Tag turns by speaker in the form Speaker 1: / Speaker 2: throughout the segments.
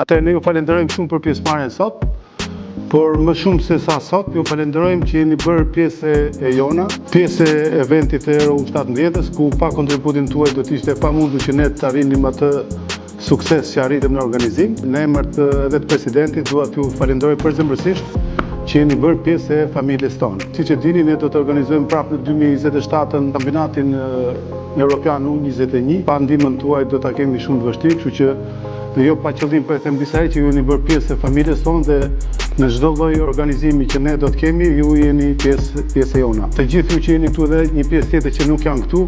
Speaker 1: Atëherë ne ju falenderojmë shumë për pjesëmarrjen sot. Por më shumë se sa sot, ju falenderojmë që jeni bërë pjesë e jona, pjesë e eventit e Euro 17-ës, ku pa kontributin tuaj do të ishte pamundur që ne të arrinim atë sukses që arritëm në organizim. Në emër edhe të presidentit, dua t'ju falenderoj përzemërsisht që jeni bërë pjesë e familjes tonë. Siç e dini, ne do të organizojmë prapë në 2027 kampionatin Europian U21. Pa ndihmën tuaj do ta kemi shumë të vështirë, kështu që dhe jo pa qëllim po e them disa herë që ju jeni bërë pjesë e familjes tonë dhe në çdo lloj organizimi që ne do të kemi, ju jeni pjesë e jona. Të gjithë ju që jeni këtu dhe një pjesë tjetër që nuk janë këtu,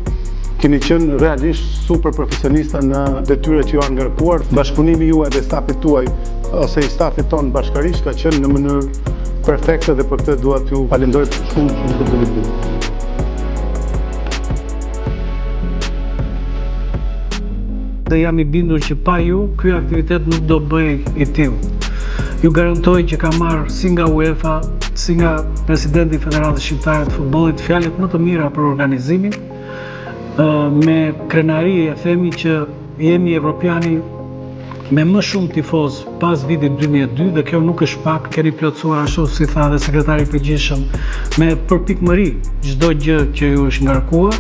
Speaker 1: keni qenë realisht super profesionista në detyrat që ju kanë ngarkuar. Bashkëpunimi juaj dhe stafit tuaj ose i stafit tonë bashkërisht ka qenë në mënyrë perfekte dhe për këtë dua t'ju falenderoj shumë për kontributin.
Speaker 2: Dhe jam i bindur që pa ju, ky aktivitet nuk do bëhej i tillë. Ju garantoj që ka marrë si nga UEFA, si nga presidenti i Federatës Shqiptare të Futbollit fjalët më të mira për organizimin. Me krenari e themi që jemi evropiani me më shumë tifoz pas vitit 2002 dhe kjo nuk është pak, keni plotësuar ashtu si tha dhe sekretari i përgjithshëm me përpikmëri çdo gjë që ju është ngarkuar.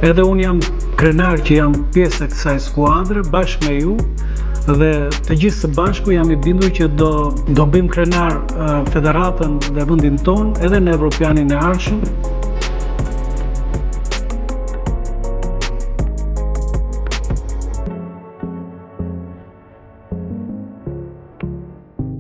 Speaker 2: Edhe unë jam krenar që jam pjesë e kësaj skuadre bashkë me ju dhe të gjithë së bashku jam i bindur që do bëjmë krenar federatën dhe vendin tonë edhe në Evropianin e ardhshëm.